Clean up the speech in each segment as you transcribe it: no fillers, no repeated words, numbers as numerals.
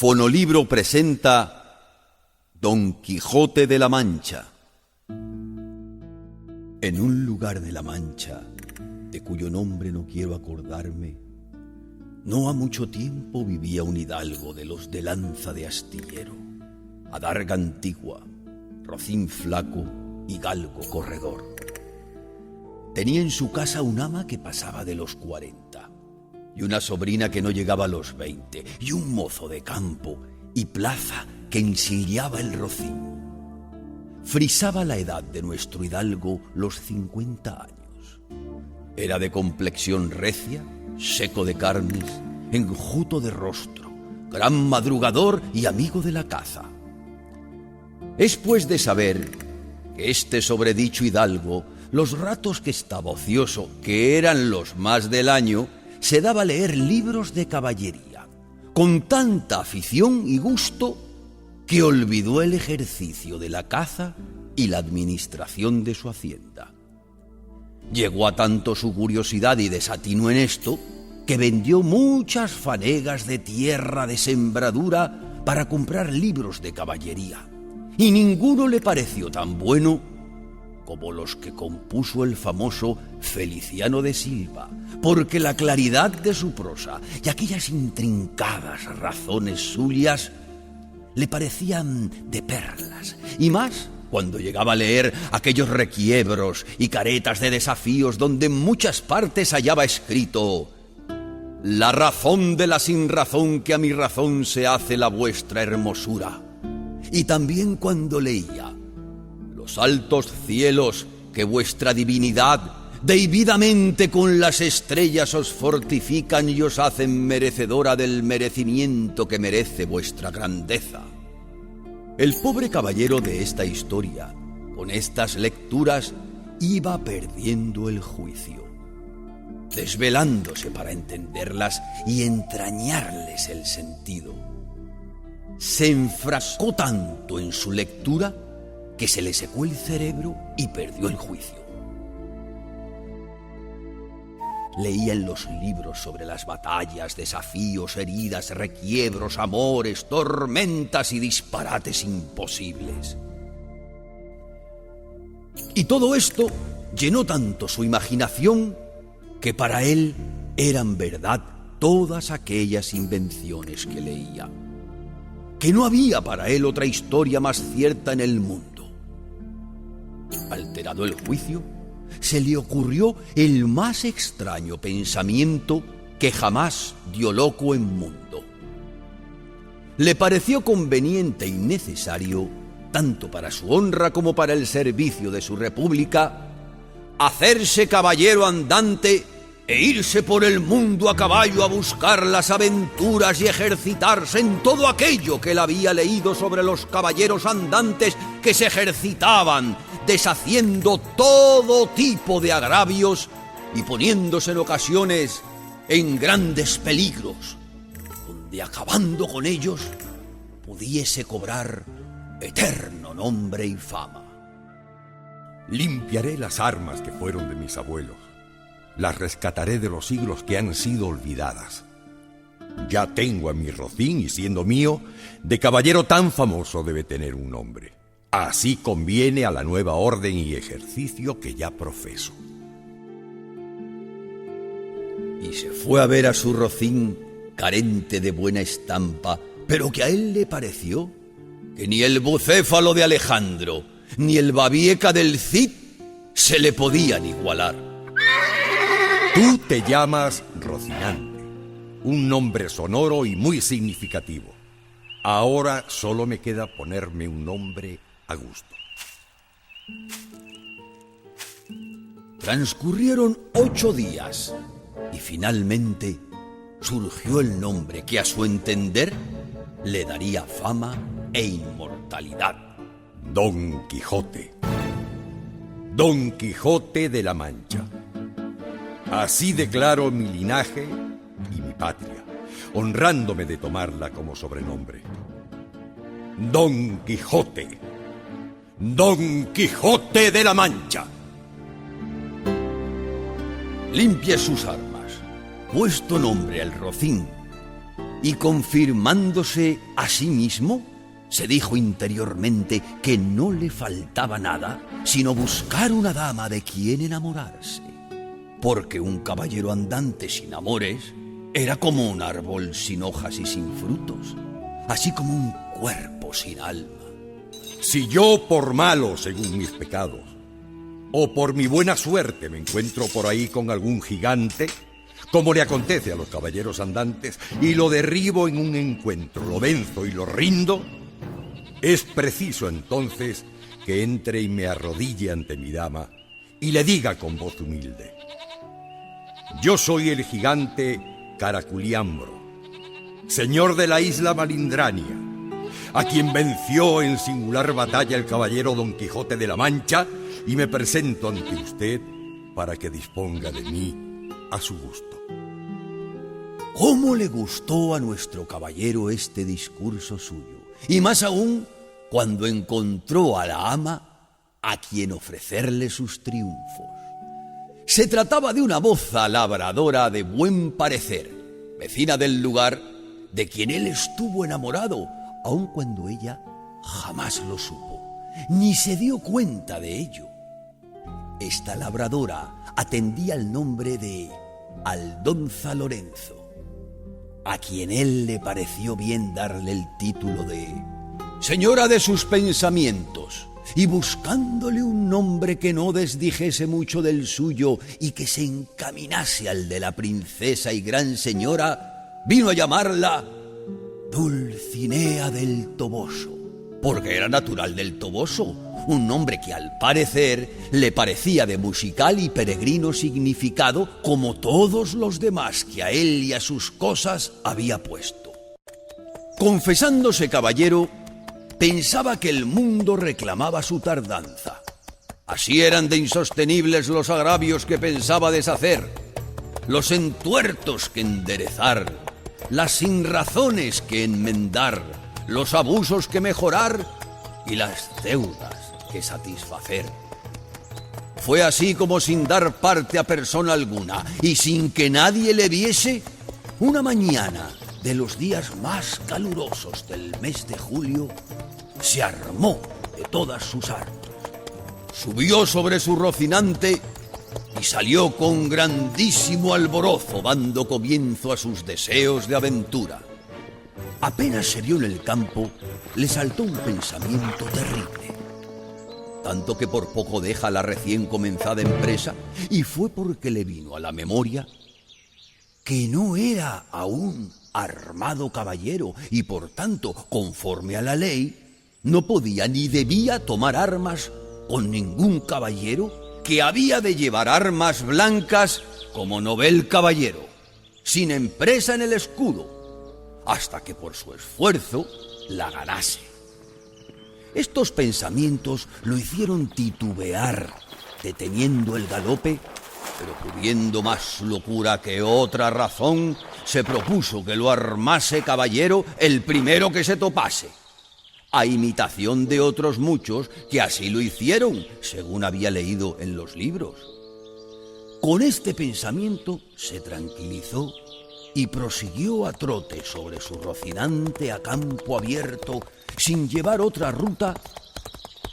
Fonolibro presenta Don Quijote de la Mancha. En un lugar de la Mancha, de cuyo nombre no quiero acordarme, no ha mucho tiempo vivía un hidalgo de los de lanza de astillero, adarga antigua, rocín flaco y galgo corredor. Tenía en su casa un ama que pasaba de los 40, y una sobrina que no llegaba a los 20, y un mozo de campo y plaza que ensillaba el rocín. Frisaba la edad de nuestro hidalgo los 50 años. Era de complexión recia, seco de carnes, enjuto de rostro, gran madrugador y amigo de la caza. Es pues de saber que este sobredicho hidalgo, los ratos que estaba ocioso, que eran los más del año, se daba a leer libros de caballería, con tanta afición y gusto que olvidó el ejercicio de la caza y la administración de su hacienda. Llegó a tanto su curiosidad y desatino en esto, que vendió muchas fanegas de tierra de sembradura para comprar libros de caballería, y ninguno le pareció tan bueno como los que compuso el famoso Feliciano de Silva, porque la claridad de su prosa y aquellas intrincadas razones suyas le parecían de perlas, y más cuando llegaba a leer aquellos requiebros y caretas de desafíos donde en muchas partes hallaba escrito: «La razón de la sinrazón, que a mi razón se hace la vuestra hermosura». Y también cuando leía: «Los altos cielos, que vuestra divinidad debidamente con las estrellas os fortifican y os hacen merecedora del merecimiento que merece vuestra grandeza». El pobre caballero de esta historia, con estas lecturas, iba perdiendo el juicio, desvelándose para entenderlas y entrañarles el sentido. Se enfrascó tanto en su lectura que se le secó el cerebro y perdió el juicio. Leía en los libros sobre las batallas, desafíos, heridas, requiebros, amores, tormentas y disparates imposibles. Y todo esto llenó tanto su imaginación que para él eran verdad todas aquellas invenciones que leía, que no había para él otra historia más cierta en el mundo. Alterado el juicio, se le ocurrió el más extraño pensamiento que jamás dio loco en mundo. Le pareció conveniente y necesario, tanto para su honra como para el servicio de su república, hacerse caballero andante e irse por el mundo a caballo a buscar las aventuras y ejercitarse en todo aquello que él había leído sobre los caballeros andantes que se ejercitaban, deshaciendo todo tipo de agravios y poniéndose en ocasiones en grandes peligros, donde acabando con ellos pudiese cobrar eterno nombre y fama. Limpiaré las armas que fueron de mis abuelos, las rescataré de los siglos que han sido olvidadas. Ya tengo a mi rocín y siendo mío, de caballero tan famoso debe tener un nombre. Así conviene a la nueva orden y ejercicio que ya profeso. Y se fue a ver a su rocín, carente de buena estampa, pero que a él le pareció que ni el bucéfalo de Alejandro, ni el babieca del Cid se le podían igualar. Tú te llamas Rocinante, un nombre sonoro y muy significativo. Ahora solo me queda ponerme un nombre a gusto. Transcurrieron 8 días y finalmente surgió el nombre que a su entender le daría fama e inmortalidad. Don Quijote. Don Quijote de la Mancha. Así declaro mi linaje y mi patria, honrándome de tomarla como sobrenombre. Don Quijote. Don Quijote de la Mancha. Limpie sus armas, puesto nombre al rocín, y confirmándose a sí mismo, se dijo interiormente que no le faltaba nada sino buscar una dama de quien enamorarse, porque un caballero andante sin amores era como un árbol sin hojas y sin frutos, así como un cuerpo sin alma. Si yo por malo, según mis pecados, o por mi buena suerte me encuentro por ahí con algún gigante, como le acontece a los caballeros andantes, y lo derribo en un encuentro, lo venzo y lo rindo, es preciso entonces que entre y me arrodille ante mi dama y le diga con voz humilde: yo soy el gigante Caraculiambro, señor de la isla Malindrania, a quien venció en singular batalla el caballero Don Quijote de la Mancha, y me presento ante usted para que disponga de mí a su gusto. ¿Cómo le gustó a nuestro caballero este discurso suyo? Y más aún cuando encontró a la ama a quien ofrecerle sus triunfos. Se trataba de una moza labradora de buen parecer, vecina del lugar, de quien él estuvo enamorado, aun cuando ella jamás lo supo, ni se dio cuenta de ello. Esta labradora atendía el nombre de Aldonza Lorenzo, a quien él le pareció bien darle el título de señora de sus pensamientos, y buscándole un nombre que no desdijese mucho del suyo y que se encaminase al de la princesa y gran señora, vino a llamarla Dulcinea del Toboso, porque era natural del Toboso, un nombre que al parecer le parecía de musical y peregrino significado, como todos los demás que a él y a sus cosas había puesto. Confesándose caballero, pensaba que el mundo reclamaba su tardanza. Así eran de insostenibles los agravios que pensaba deshacer, los entuertos que enderezar, las sinrazones que enmendar, los abusos que mejorar y las deudas que satisfacer. Fue así como, sin dar parte a persona alguna y sin que nadie le viese, una mañana de los días más calurosos del mes de julio, se armó de todas sus armas, subió sobre su rocinante y salió con grandísimo alborozo, dando comienzo a sus deseos de aventura. Apenas se vio en el campo, le saltó un pensamiento terrible, tanto que por poco deja la recién comenzada empresa, y fue porque le vino a la memoria que no era aún armado caballero y por tanto, conforme a la ley, no podía ni debía tomar armas con ningún caballero, que había de llevar armas blancas como novel caballero, sin empresa en el escudo, hasta que por su esfuerzo la ganase. Estos pensamientos lo hicieron titubear, deteniendo el galope, pero pudiendo más su locura que otra razón, se propuso que lo armase caballero el primero que se topase, a imitación de otros muchos que así lo hicieron, según había leído en los libros. Con este pensamiento se tranquilizó y prosiguió a trote sobre su rocinante a campo abierto, sin llevar otra ruta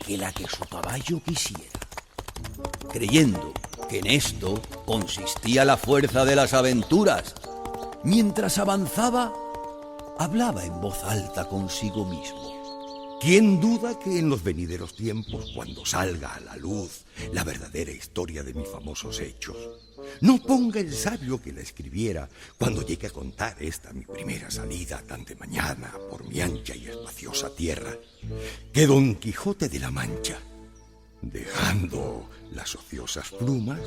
que la que su caballo quisiera, creyendo que en esto consistía la fuerza de las aventuras. Mientras avanzaba, hablaba en voz alta consigo mismo: ¿quién duda que en los venideros tiempos, cuando salga a la luz la verdadera historia de mis famosos hechos, no ponga el sabio que la escribiera cuando llegue a contar esta mi primera salida tan de mañana por mi ancha y espaciosa tierra, que Don Quijote de la Mancha, dejando las ociosas plumas,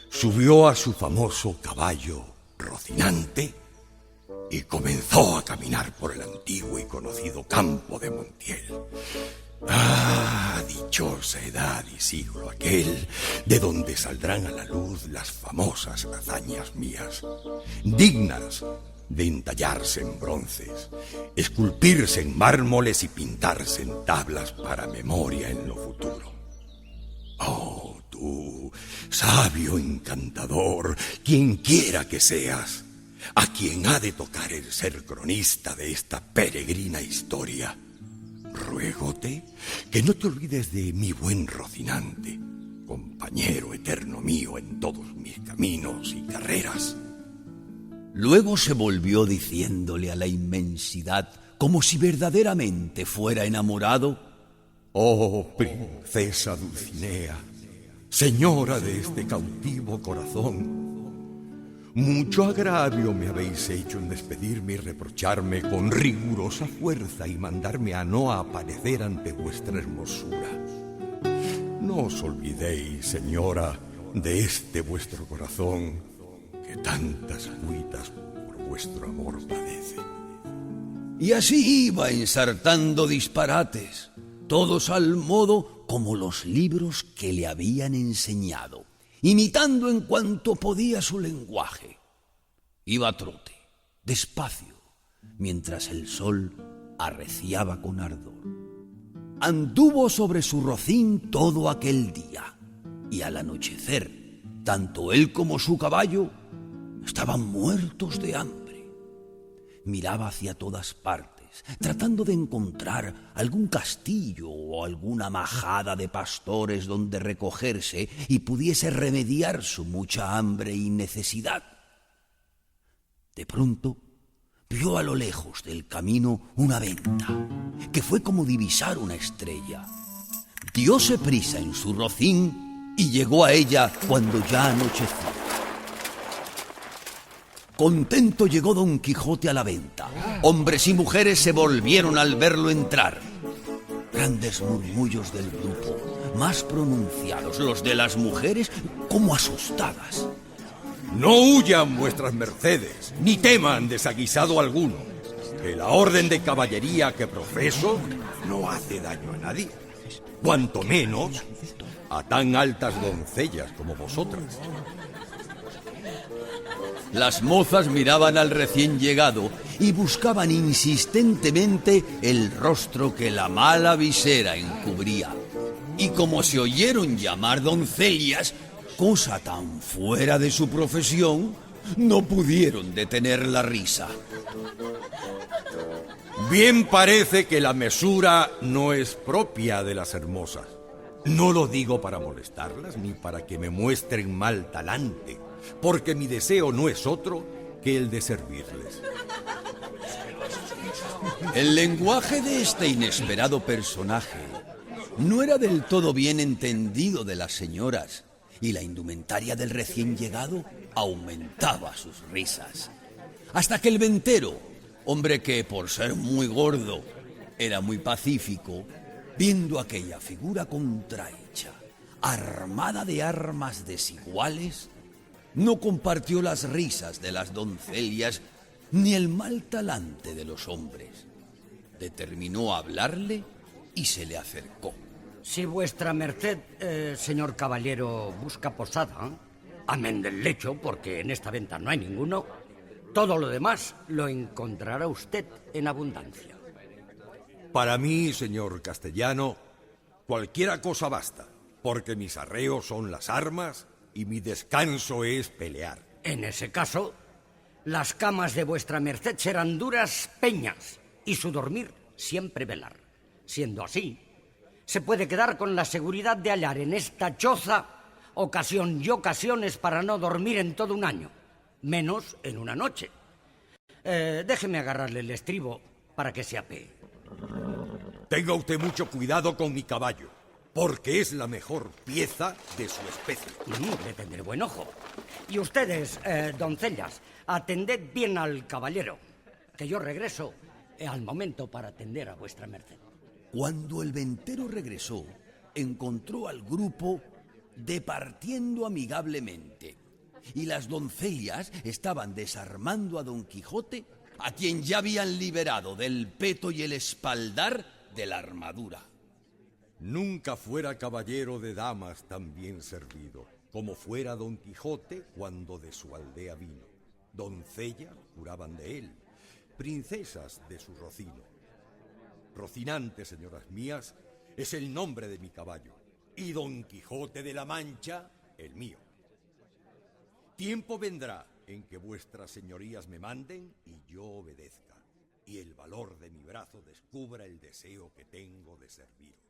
subió a su famoso caballo Rocinante y comenzó a caminar por el antiguo y conocido campo de Montiel. ¡Ah, dichosa edad y siglo aquel, de donde saldrán a la luz las famosas hazañas mías, dignas de entallarse en bronces, esculpirse en mármoles y pintarse en tablas para memoria en lo futuro! ¡Oh, tú, sabio encantador, quien quiera que seas! a quien ha de tocar el ser cronista de esta peregrina historia, ruégote que no te olvides de mi buen Rocinante, compañero eterno mío en todos mis caminos y carreras. Luego se volvió diciéndole a la inmensidad, como si verdaderamente fuera enamorado: Oh, princesa Dulcinea, señora de este cautivo corazón, mucho agravio me habéis hecho en despedirme y reprocharme con rigurosa fuerza y mandarme a no aparecer ante vuestra hermosura. No os olvidéis, señora, de este vuestro corazón, que tantas cuitas por vuestro amor padece. Y así iba ensartando disparates, todos al modo como los libros que le habían enseñado, imitando en cuanto podía su lenguaje. Iba a trote, despacio, mientras el sol arreciaba con ardor. Anduvo sobre su rocín todo aquel día, y al anochecer, tanto él como su caballo estaban muertos de hambre. Miraba hacia todas partes, tratando de encontrar algún castillo o alguna majada de pastores donde recogerse y pudiese remediar su mucha hambre y necesidad. De pronto vio a lo lejos del camino una venta, que fue como divisar una estrella. Dióse prisa en su rocín y llegó a ella cuando ya anochecía. Contento llegó Don Quijote a la venta. Hombres y mujeres se volvieron al verlo entrar. Grandes murmullos del grupo, más pronunciados los de las mujeres, como asustadas. No huyan vuestras mercedes, ni teman desaguisado alguno, que la orden de caballería que profeso no hace daño a nadie, cuanto menos a tan altas doncellas como vosotras. Las mozas miraban al recién llegado y buscaban insistentemente el rostro que la mala visera encubría. Y como se oyeron llamar doncellas, cosa tan fuera de su profesión, no pudieron detener la risa. Bien parece que la mesura no es propia de las hermosas. No lo digo para molestarlas ni para que me muestren mal talante, porque mi deseo no es otro que el de servirles. El lenguaje de este inesperado personaje no era del todo bien entendido de las señoras, y la indumentaria del recién llegado aumentaba sus risas. Hasta que el ventero, hombre que por ser muy gordo era muy pacífico, viendo aquella figura contrahecha, armada de armas desiguales, no compartió las risas de las doncellas ni el mal talante de los hombres. Determinó hablarle y se le acercó. Si vuestra merced, señor caballero, busca posada, amén del lecho, porque en esta venta no hay ninguno, todo lo demás lo encontrará usted en abundancia. Para mí, señor castellano, cualquiera cosa basta, porque mis arreos son las armas y mi descanso es pelear. En ese caso, las camas de vuestra merced serán duras peñas y su dormir siempre velar. Siendo así, se puede quedar con la seguridad de hallar en esta choza ocasión y ocasiones para no dormir en todo un año, menos en una noche. Déjeme agarrarle el estribo para que se apee. Tenga usted mucho cuidado con mi caballo, porque es la mejor pieza de su especie. Le tendré buen ojo. Y ustedes, doncellas, atended bien al caballero, que yo regreso al momento para atender a vuestra merced. Cuando el ventero regresó, encontró al grupo departiendo amigablemente, y las doncellas estaban desarmando a Don Quijote, a quien ya habían liberado del peto y el espaldar de la armadura. Nunca fuera caballero de damas tan bien servido, como fuera Don Quijote cuando de su aldea vino. Doncellas juraban de él, princesas de su rocino. Rocinante, señoras mías, es el nombre de mi caballo, y Don Quijote de la Mancha, el mío. Tiempo vendrá en que vuestras señorías me manden y yo obedezca, y el valor de mi brazo descubra el deseo que tengo de serviros.